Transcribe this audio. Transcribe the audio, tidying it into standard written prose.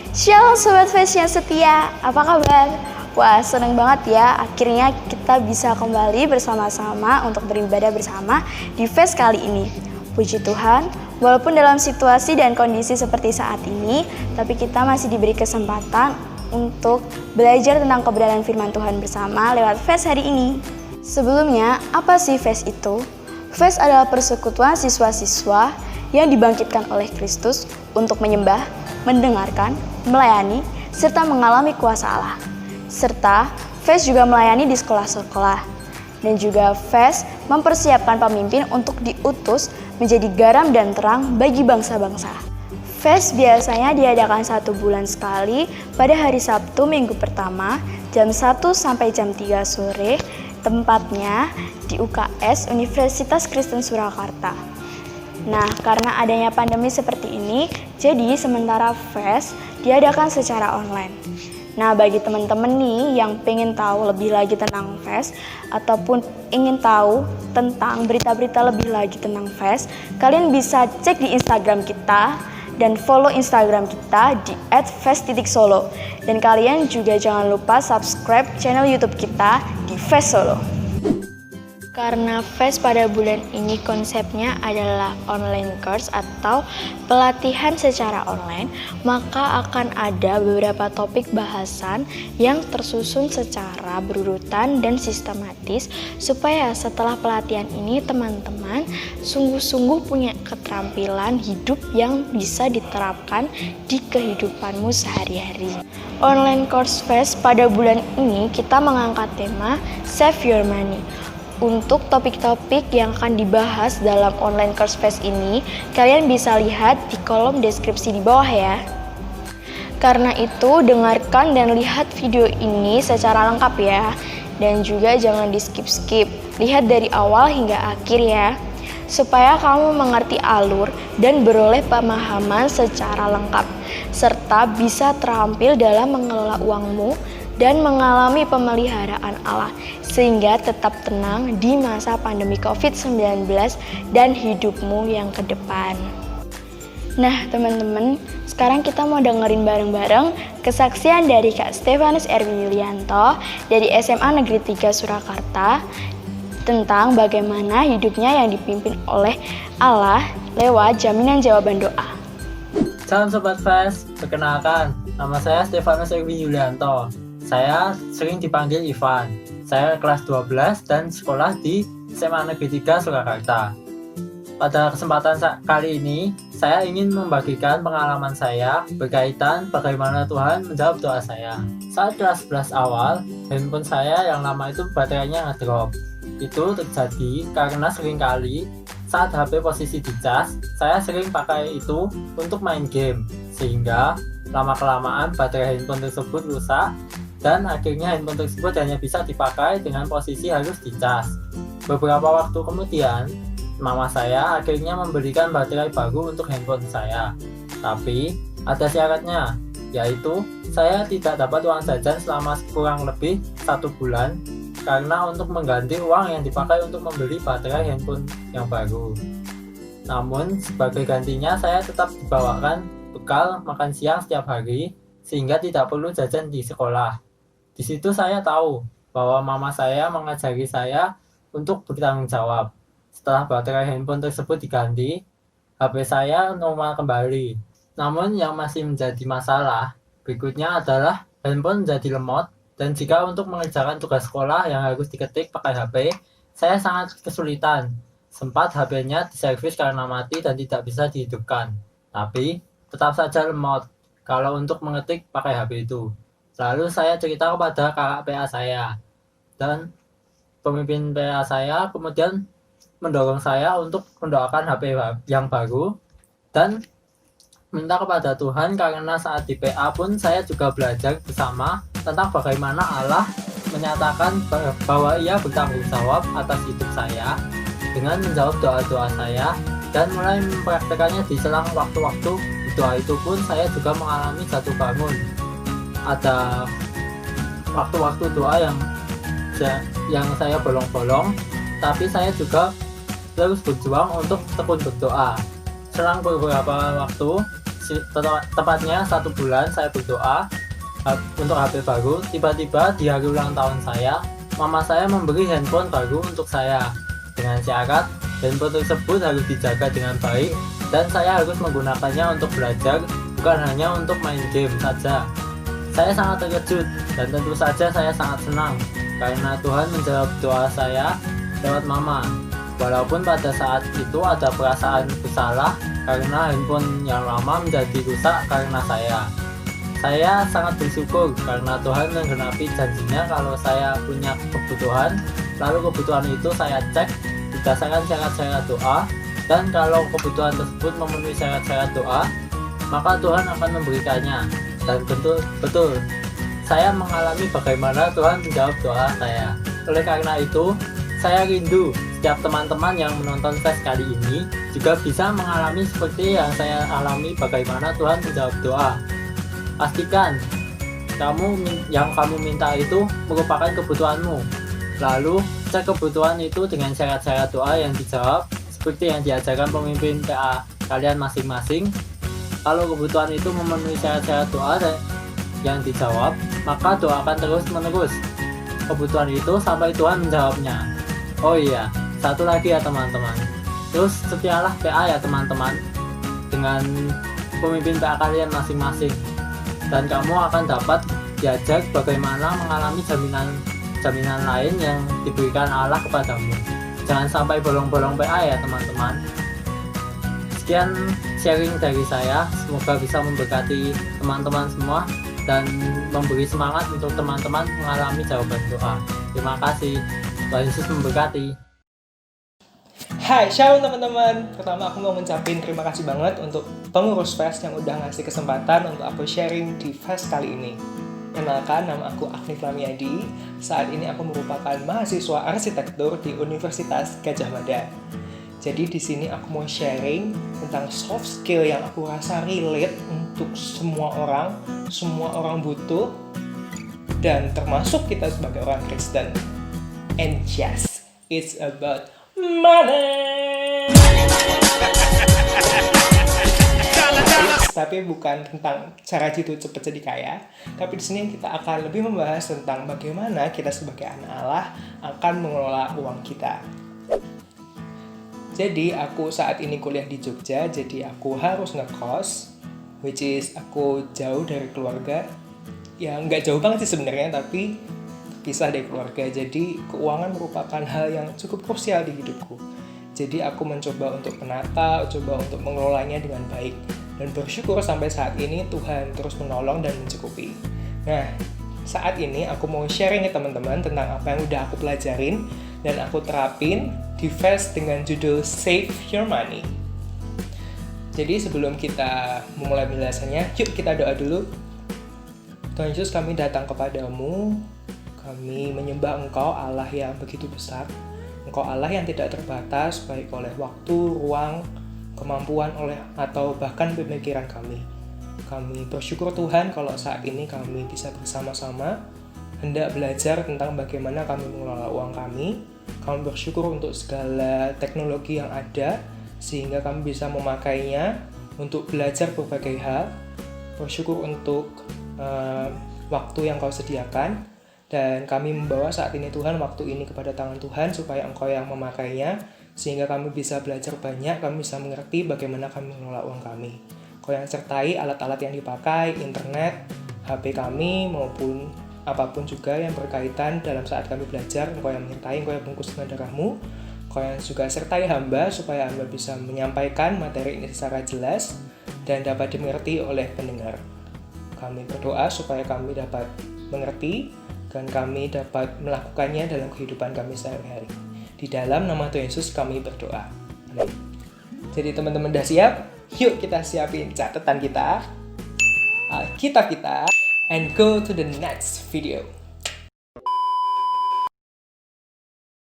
Shalom Sobat Fest yang setia, apa kabar? Wah, seneng banget ya, akhirnya kita bisa kembali bersama-sama untuk beribadah bersama di Fest kali ini. Puji Tuhan, walaupun dalam situasi dan kondisi seperti saat ini, tapi kita masih diberi kesempatan untuk belajar tentang kebenaran firman Tuhan bersama lewat Fest hari ini. Sebelumnya, apa sih Fest itu? Fest adalah persekutuan siswa-siswa yang dibangkitkan oleh Kristus untuk menyembah, mendengarkan, melayani, serta mengalami kuasa Allah. Serta Fest juga melayani di sekolah-sekolah. Dan juga Fest mempersiapkan pemimpin untuk diutus menjadi garam dan terang bagi bangsa-bangsa. Fest biasanya diadakan 1 bulan sekali pada hari Sabtu minggu pertama jam 1 sampai jam 3 sore, tempatnya di UKS Universitas Kristen Surakarta. Nah, karena adanya pandemi seperti ini, jadi sementara Fest diadakan secara online. Nah, bagi teman-teman nih yang pengen tahu lebih lagi tentang Fest ataupun ingin tahu tentang berita-berita lebih lagi tentang Fest, kalian bisa cek di Instagram kita dan follow Instagram kita di @fest.solo. Dan kalian juga jangan lupa subscribe channel YouTube kita di Fest Solo. Karena Fest pada bulan ini konsepnya adalah online course atau pelatihan secara online, maka akan ada beberapa topik bahasan yang tersusun secara berurutan dan sistematis supaya setelah pelatihan ini teman-teman sungguh-sungguh punya keterampilan hidup yang bisa diterapkan di kehidupanmu sehari-hari. Online course Fest pada bulan ini kita mengangkat tema Save Your Money. Untuk topik-topik yang akan dibahas dalam online course Fest ini, kalian bisa lihat di kolom deskripsi di bawah ya. Karena itu, dengarkan dan lihat video ini secara lengkap ya. Dan juga jangan di skip-skip, lihat dari awal hingga akhir ya. Supaya kamu mengerti alur dan beroleh pemahaman secara lengkap. Serta bisa terampil dalam mengelola uangmu dan mengalami pemeliharaan Allah sehingga tetap tenang di masa pandemi COVID-19 dan hidupmu yang ke depan. Nah teman-teman, sekarang kita mau dengerin bareng-bareng kesaksian dari Kak Stefanus Erwin Yulianto dari SMA Negeri 3 Surakarta tentang bagaimana hidupnya yang dipimpin oleh Allah lewat jaminan jawaban doa. Salam Sobat Fest, perkenalkan, nama saya Stefanus Erwin Yulianto. Saya sering dipanggil Ivan. Saya kelas 12 dan sekolah di SMA Negeri 3 Surakarta. Pada kesempatan kali ini, saya ingin membagikan pengalaman saya berkaitan bagaimana Tuhan menjawab doa saya. Saat kelas 11 awal, handphone saya yang lama itu baterainya ngedrop. Itu terjadi karena seringkali saat HP posisi dicas, saya sering pakai itu untuk main game. Sehingga lama-kelamaan baterai handphone tersebut rusak dan akhirnya handphone tersebut hanya bisa dipakai dengan posisi harus dicas. Beberapa waktu kemudian, mama saya akhirnya membelikan baterai baru untuk handphone saya. Tapi ada syaratnya, yaitu saya tidak dapat uang jajan selama kurang lebih 1 bulan karena untuk mengganti uang yang dipakai untuk membeli baterai handphone yang baru. Namun sebagai gantinya saya tetap dibawakan bekal makan siang setiap hari sehingga tidak perlu jajan di sekolah. Di situ saya tahu bahwa mama saya mengajari saya untuk bertanggung jawab. Setelah baterai handphone tersebut diganti, HP saya normal kembali. Namun yang masih menjadi masalah berikutnya adalah handphone menjadi lemot dan jika untuk mengerjakan tugas sekolah yang harus diketik pakai HP, saya sangat kesulitan. Sempat HP-nya diservis karena mati dan tidak bisa dihidupkan. Tapi tetap saja lemot kalau untuk mengetik pakai HP itu. Lalu saya cerita kepada kakak PA saya, dan pemimpin PA saya kemudian mendorong saya untuk mendoakan HP yang baru dan minta kepada Tuhan karena saat di PA pun saya juga belajar bersama tentang bagaimana Allah menyatakan bahwa Ia bertanggung jawab atas hidup saya dengan menjawab doa-doa saya dan mulai mempraktekannya di selang waktu-waktu. Di doa itu pun saya juga mengalami jatuh bangun. Ada waktu-waktu doa yang saya bolong-bolong, tapi saya juga terus berjuang untuk tekun berdoa. Selang beberapa waktu, tepatnya 1 bulan saya berdoa untuk HP baru. Tiba-tiba di hari ulang tahun saya, mama saya memberi handphone baru untuk saya dengan syarat handphone tersebut harus dijaga dengan baik dan saya harus menggunakannya untuk belajar, bukan hanya untuk main game saja. Saya sangat terkejut dan tentu saja saya sangat senang karena Tuhan menjawab doa saya lewat mama. Walaupun pada saat itu ada perasaan bersalah karena handphone yang lama menjadi rusak karena saya. Saya sangat bersyukur karena Tuhan menggenapi janjinya kalau saya punya kebutuhan, lalu kebutuhan itu saya cek berdasarkan syarat-syarat doa, dan kalau kebutuhan tersebut memenuhi syarat-syarat doa, maka Tuhan akan memberikannya. Dan betul, saya mengalami bagaimana Tuhan menjawab doa saya. Oleh karena itu, saya rindu setiap teman-teman yang menonton Fest kali ini juga bisa mengalami seperti yang saya alami, bagaimana Tuhan menjawab doa. Pastikan yang kamu minta itu merupakan kebutuhanmu. Lalu cek kebutuhan itu dengan syarat-syarat doa yang dijawab seperti yang diajarkan pemimpin PA kalian masing-masing. Kalau kebutuhan itu memenuhi syarat-syarat doa yang dijawab, maka doakan terus-menerus kebutuhan itu sampai Tuhan menjawabnya. Oh iya, satu lagi ya teman-teman. Terus setialah PA ya teman-teman dengan pemimpin PA kalian masing-masing. Dan kamu akan dapat diajak bagaimana mengalami jaminan lain yang diberikan Allah kepadamu. Jangan sampai bolong-bolong PA ya teman-teman. Sekian sharing dari saya, semoga bisa memberkati teman-teman semua dan memberi semangat untuk teman-teman mengalami jawaban doa. Terima kasih, Tuhan Yesus memberkati. Hai, shalom teman-teman. Pertama aku mau ngucapin terima kasih banget untuk pengurus Fest yang udah ngasih kesempatan untuk aku sharing di Fest kali ini. Kenalkan, nama aku Agni Flamiadi. Saat ini aku merupakan mahasiswa arsitektur di Universitas Gadjah Mada. Jadi di sini aku mau sharing tentang soft skill yang aku rasa relate untuk semua orang butuh, dan termasuk kita sebagai orang Kristen. And yes, it's about money. Tapi bukan tentang cara jitu cepat jadi kaya, tapi di sini kita akan lebih membahas tentang bagaimana kita sebagai anak Allah akan mengelola uang kita. Jadi aku saat ini kuliah di Jogja, jadi aku harus ngekos, which is aku jauh dari keluarga. Ya nggak jauh banget sih sebenarnya, tapi pisah dari keluarga. Jadi keuangan merupakan hal yang cukup krusial di hidupku. Jadi aku mencoba untuk menata, coba untuk mengelolanya dengan baik. Dan bersyukur sampai saat ini Tuhan terus menolong dan mencukupi. Nah, saat ini aku mau sharing ke teman-teman tentang apa yang udah aku pelajarin dan aku terapin di Fest dengan judul Save Your Money. Jadi sebelum kita memulai penjelasannya, yuk kita doa dulu. Tuhan Yesus, kami datang kepadamu. Kami menyembah Engkau, Allah yang begitu besar. Engkau Allah yang tidak terbatas, baik oleh waktu, ruang, kemampuan atau bahkan pemikiran kami. Kami bersyukur Tuhan kalau saat ini kami bisa bersama-sama hendak belajar tentang bagaimana kami mengelola uang kami. Kami bersyukur untuk segala teknologi yang ada sehingga kami bisa memakainya untuk belajar berbagai hal. Bersyukur untuk waktu yang Kau sediakan, dan kami membawa saat ini Tuhan waktu ini kepada tangan Tuhan supaya Engkau yang memakainya, sehingga kami bisa belajar banyak, kami bisa mengerti bagaimana kami mengelola uang kami. Kau yang sertai alat-alat yang dipakai, internet, HP kami, maupun apapun juga yang berkaitan dalam saat kami belajar. Engkau yang menyertai, Engkau yang bungkus dengan darah-Mu. Kau yang juga sertai hamba, supaya hamba bisa menyampaikan materi ini secara jelas dan dapat dimengerti oleh pendengar. Kami berdoa supaya kami dapat mengerti dan kami dapat melakukannya dalam kehidupan kami sehari-hari. Di dalam nama Tuhan Yesus kami berdoa. Amin. Jadi teman-teman udah siap? Yuk kita siapin catatan kita, Alkitab kita, and go to the next video.